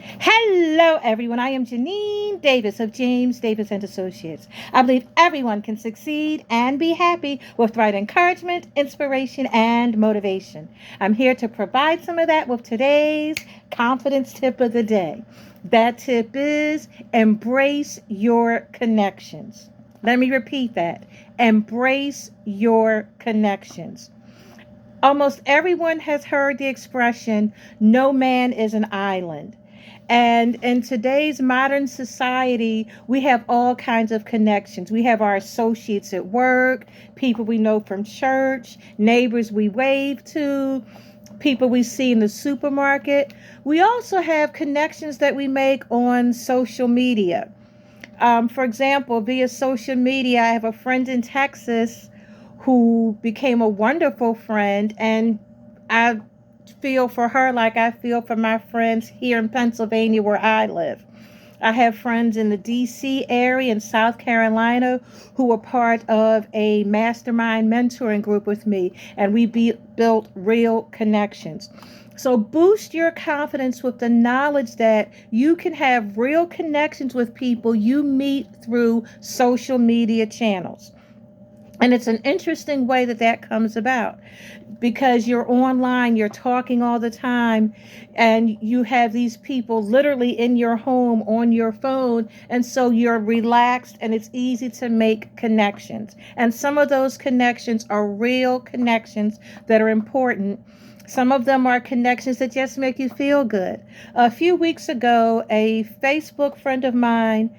Hello, everyone. I am Janine Davis of James Davis and Associates. I believe everyone can succeed and be happy with the right encouragement, inspiration, and motivation. I'm here to provide some of that with today's confidence tip of the day. That tip is embrace your connections. Let me repeat that. Embrace your connections. Almost everyone has heard the expression, no man is an island. And in today's modern society, we have all kinds of connections. We have our associates at work, people we know from church, neighbors we wave to, people we see in the supermarket. We also have connections that we make on social media. For example, via social media, I have a friend in Texas who became a wonderful friend, and I feel for her like I feel for my friends here in Pennsylvania where I live. I have friends in the DC area in South Carolina who are part of a mastermind mentoring group with me, and built real connections. So boost your confidence with the knowledge that you can have real connections with people you meet through social media channels. And it's an interesting way that that comes about because you're online, you're talking all the time, and you have these people literally in your home on your phone. And so you're relaxed and it's easy to make connections. And some of those connections are real connections that are important. Some of them are connections that just make you feel good. A few weeks ago, a Facebook friend of mine,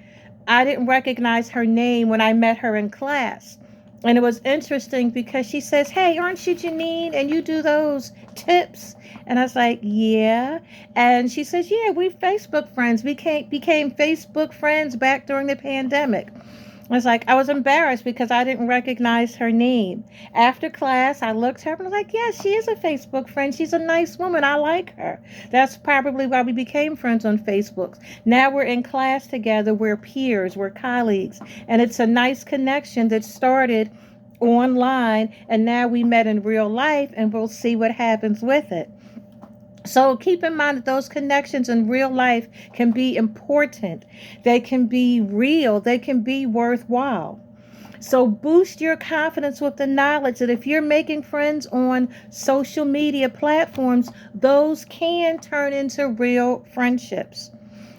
I didn't recognize her name when I met her in class. And it was interesting because she says, "Hey, aren't you Janine? And you do those tips?" And I was like, "Yeah." And she says, "Yeah, we Facebook friends. We became Facebook friends back during the pandemic." I was embarrassed because I didn't recognize her name. After class, I looked her up and I was like, "Yeah, she is a Facebook friend. She's a nice woman. I like her." That's probably why we became friends on Facebook. Now we're in class together. We're peers. We're colleagues. And it's a nice connection that started online, and now we met in real life, and we'll see what happens with it. So keep in mind that those connections in real life can be important. They can be real. They can be worthwhile. So boost your confidence with the knowledge that if you're making friends on social media platforms, those can turn into real friendships.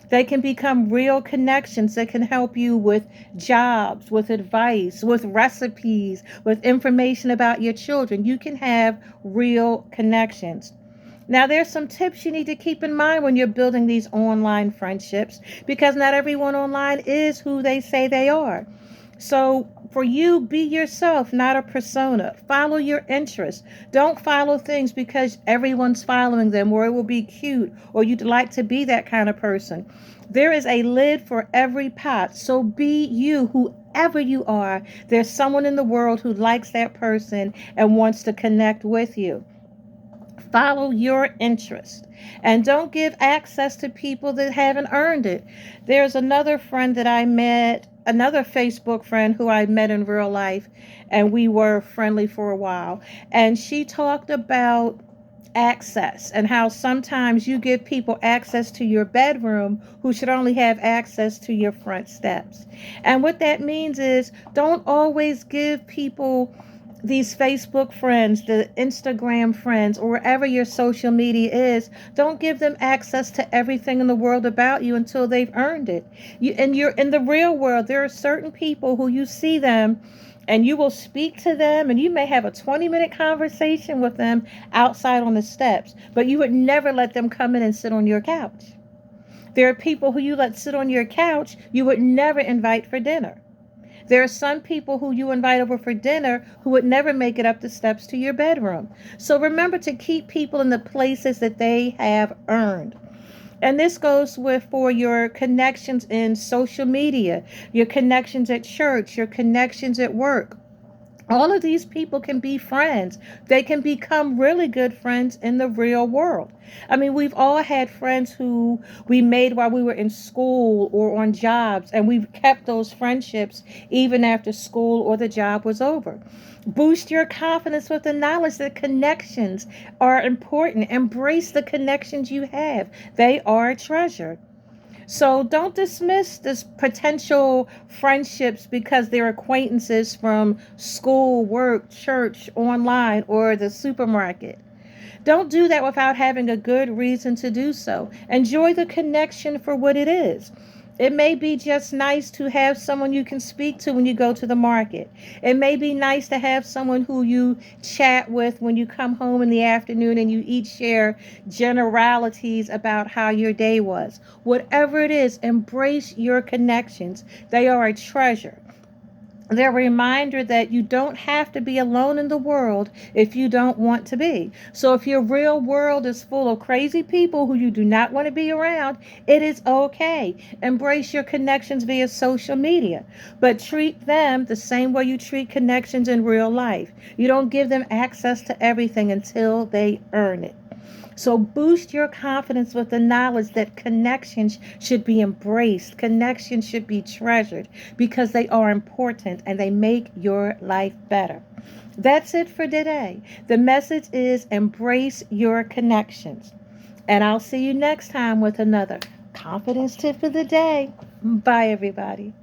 They can become real connections that can help you with jobs, with advice, with recipes, with information about your children. You can have real connections. Now, there's some tips you need to keep in mind when you're building these online friendships because not everyone online is who they say they are. So, for you, be yourself, not a persona. Follow your interests. Don't follow things because everyone's following them or it will be cute or you'd like to be that kind of person. There is a lid for every pot. So, be you, whoever you are. There's someone in the world who likes that person and wants to connect with you. Follow your interest and don't give access to people that haven't earned it. There's another friend that I met, another Facebook friend who I met in real life, and we were friendly for a while. And she talked about access and how sometimes you give people access to your bedroom who should only have access to your front steps. And what that means is don't always give people these Facebook friends, the Instagram friends, or wherever your social media is, don't give them access to everything in the world about you until they've earned it. And you're in the real world. There are certain people who you see them and you will speak to them and you may have a 20-minute conversation with them outside on the steps, but you would never let them come in and sit on your couch. There are people who you let sit on your couch you would never invite for dinner. There are some people who you invite over for dinner who would never make it up the steps to your bedroom. So remember to keep people in the places that they have earned. And this goes with for your connections in social media, your connections at church, your connections at work. All of these people can be friends. They can become really good friends in the real world. I mean, we've all had friends who we made while we were in school or on jobs, and we've kept those friendships even after school or the job was over. Boost your confidence with the knowledge that connections are important. Embrace the connections you have, they are a treasure. So don't dismiss this potential friendships because they're acquaintances from school, work, church, online, or the supermarket. Don't do that without having a good reason to do so. Enjoy the connection for what it is. It may be just nice to have someone you can speak to when you go to the market. It may be nice to have someone who you chat with when you come home in the afternoon and you each share generalities about how your day was. Whatever it is, embrace your connections. They are a treasure. They're a reminder that you don't have to be alone in the world if you don't want to be. So if your real world is full of crazy people who you do not want to be around, it is okay. Embrace your connections via social media, but treat them the same way you treat connections in real life. You don't give them access to everything until they earn it. So boost your confidence with the knowledge that connections should be embraced, connections should be treasured because they are important and they make your life better. That's it for today. The message is embrace your connections. And I'll see you next time with another confidence tip of the day. Bye, everybody.